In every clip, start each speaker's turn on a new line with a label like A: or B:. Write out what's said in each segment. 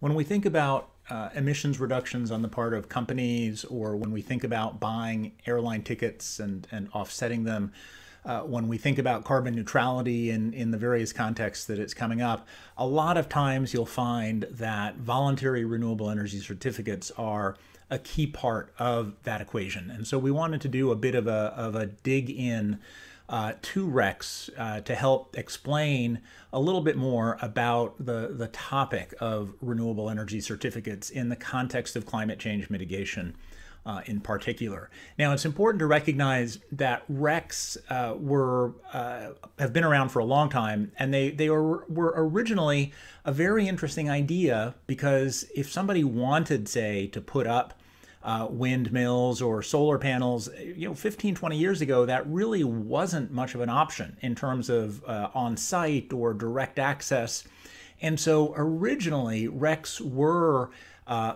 A: When we think about emissions reductions on the part of companies, or when we think about buying airline tickets and offsetting them, when we think about carbon neutrality in the various contexts that it's coming up, a lot of times you'll find that voluntary renewable energy certificates are a key part of that equation. And so we wanted to do a bit of a dig in to Rex to help explain a little bit more about the topic of renewable energy certificates in the context of climate change mitigation in particular. Now, it's important to recognize that RECs have been around for a long time, and were originally a very interesting idea because if somebody wanted, say, to put up windmills or solar panels, 15, 20 years ago, that really wasn't much of an option in terms of on-site or direct access. And so originally, RECs were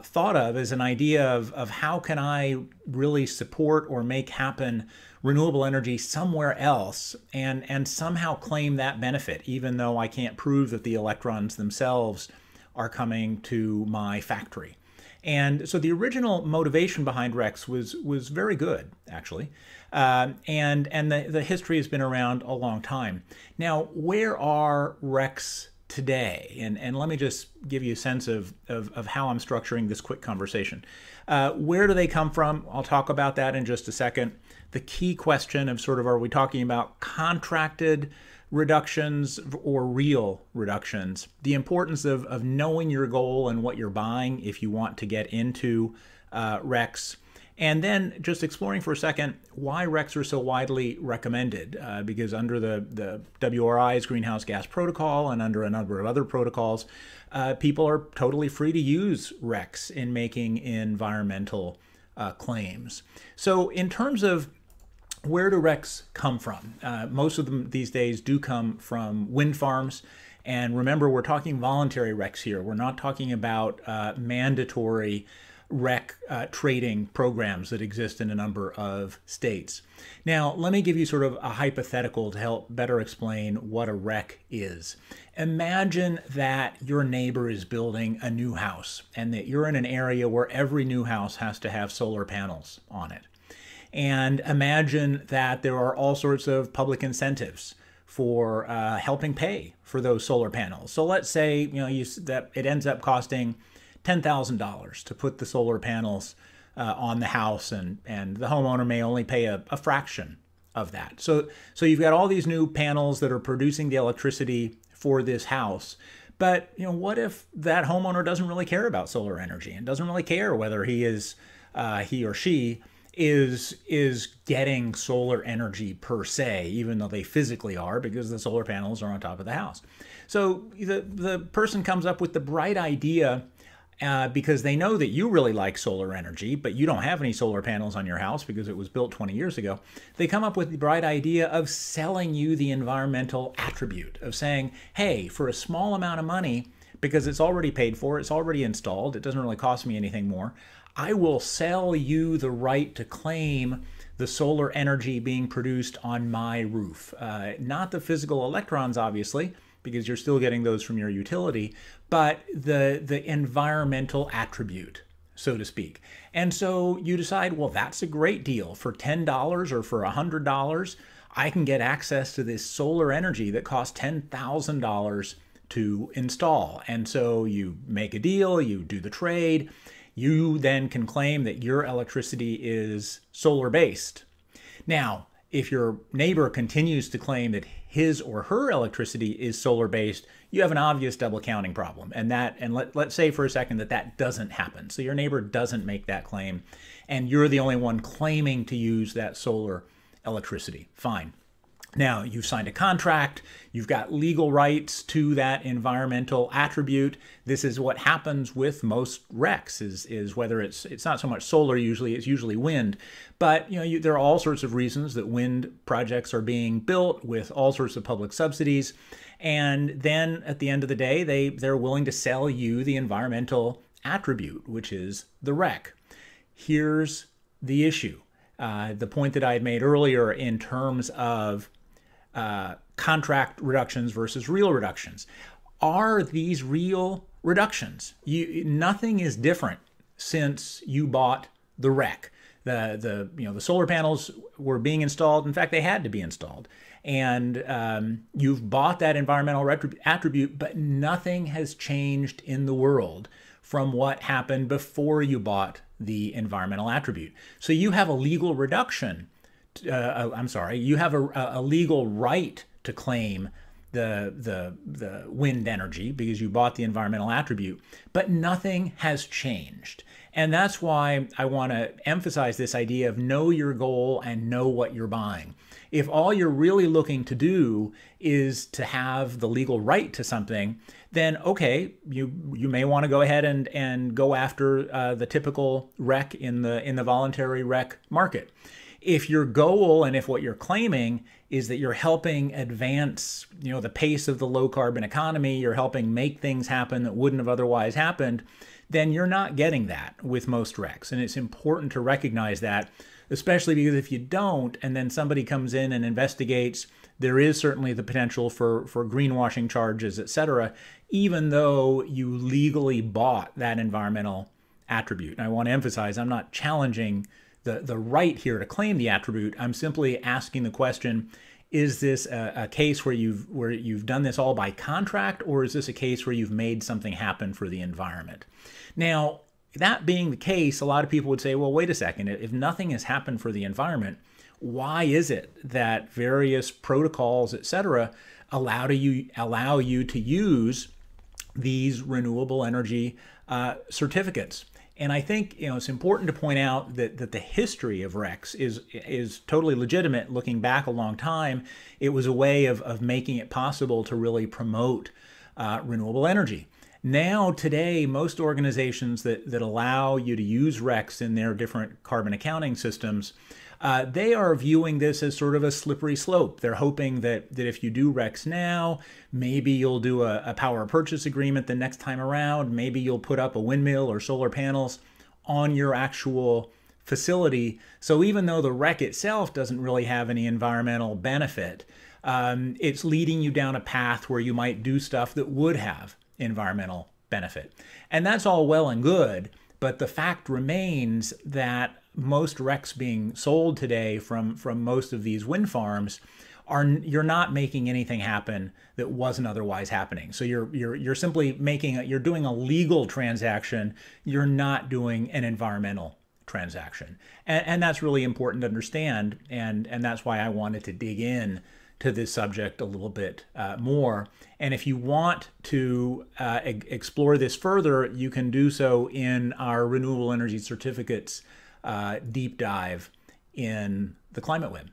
A: thought of as an idea of how can I really support or make happen renewable energy somewhere else and somehow claim that benefit, even though I can't prove that the electrons themselves are coming to my factory. And so the original motivation behind RECs was very good, actually. And the history has been around a long time. Now, where are RECs today? And let me just give you a sense of how I'm structuring this quick conversation. Where do they come from? I'll talk about that in just a second. The key question of sort of, are we talking about contracted reductions or real reductions? The importance of knowing your goal and what you're buying if you want to get into RECs. And then just exploring for a second why RECs are so widely recommended, because under the WRI's Greenhouse Gas Protocol and under a number of other protocols, people are totally free to use RECs in making environmental claims. So in terms of where do RECs come from? Most of them these days do come from wind farms. And remember, we're talking voluntary RECs here. We're not talking about mandatory REC trading programs that exist in a number of states. Now, let me give you sort of a hypothetical to help better explain what a REC is. Imagine that your neighbor is building a new house and that you're in an area where every new house has to have solar panels on it. And imagine that there are all sorts of public incentives for helping pay for those solar panels. So let's say that it ends up costing $10,000 to put the solar panels on the house, and the homeowner may only pay a fraction of that. So you've got all these new panels that are producing the electricity for this house. But what if that homeowner doesn't really care about solar energy and doesn't really care whether he or she is getting solar energy per se, even though they physically are, because the solar panels are on top of the house. So the person comes up with the bright idea because they know that you really like solar energy, but you don't have any solar panels on your house because it was built 20 years ago. They come up with the bright idea of selling you the environmental attribute, of saying, hey, for a small amount of money, because it's already paid for, it's already installed, it doesn't really cost me anything more, I will sell you the right to claim the solar energy being produced on my roof. Not the physical electrons, obviously, because you're still getting those from your utility, but the environmental attribute, so to speak. And so you decide, well, that's a great deal. For $10 or for $100, I can get access to this solar energy that costs $10,000 to install. And so you make a deal, you do the trade. You then can claim that your electricity is solar-based. Now, if your neighbor continues to claim that his or her electricity is solar-based, you have an obvious double counting problem. And let's say for a second that doesn't happen. So your neighbor doesn't make that claim, and you're the only one claiming to use that solar electricity. Fine. Now, you've signed a contract, you've got legal rights to that environmental attribute. This is what happens with most RECs, is whether it's not so much solar usually, it's usually wind. But there are all sorts of reasons that wind projects are being built with all sorts of public subsidies. And then at the end of the day, they're willing to sell you the environmental attribute, which is the REC. Here's the issue. The point that I had made earlier in terms of contract reductions versus real reductions. Are these real reductions. Nothing is different since you bought the REC. The solar panels were being installed. In fact, they had to be installed. And you've bought that environmental attribute, but nothing has changed in the world from what happened before you bought the environmental attribute. So you have a legal reduction. You have a legal right to claim the wind energy because you bought the environmental attribute, but nothing has changed. And that's why I want to emphasize this idea of know your goal and know what you're buying. If all you're really looking to do is to have the legal right to something, then okay, you may want to go ahead and go after the typical REC in the voluntary REC market. If your goal and if what you're claiming is that you're helping advance, the pace of the low carbon economy, you're helping make things happen that wouldn't have otherwise happened, then you're not getting that with most RECs. And it's important to recognize that, especially because if you don't, and then somebody comes in and investigates, there is certainly the potential for greenwashing charges, et cetera, even though you legally bought that environmental attribute. And I want to emphasize, I'm not challenging the right here to claim the attribute. I'm simply asking the question, is this a case where you've done this all by contract, or is this a case where you've made something happen for the environment? Now, that being the case, a lot of people would say, well, wait a second, if nothing has happened for the environment, why is it that various protocols, et cetera, allow you to use these renewable energy certificates? And I think it's important to point out that the history of RECs is totally legitimate. Looking back a long time, it was a way of making it possible to really promote renewable energy. Now, today, most organizations that allow you to use RECs in their different carbon accounting systems, they are viewing this as sort of a slippery slope. They're hoping that if you do RECs now, maybe you'll do a power purchase agreement the next time around. Maybe you'll put up a windmill or solar panels on your actual facility. So even though the REC itself doesn't really have any environmental benefit, it's leading you down a path where you might do stuff that would have environmental benefit. And that's all well and good, but the fact remains that most RECs being sold today from most of these wind farms you're not making anything happen that wasn't otherwise happening. So you're simply you're doing a legal transaction. You're not doing an environmental transaction. And that's really important to understand. And that's why I wanted to dig in to this subject a little bit more. And if you want to explore this further, you can do so in our renewable energy certificates deep dive in the Climate Web.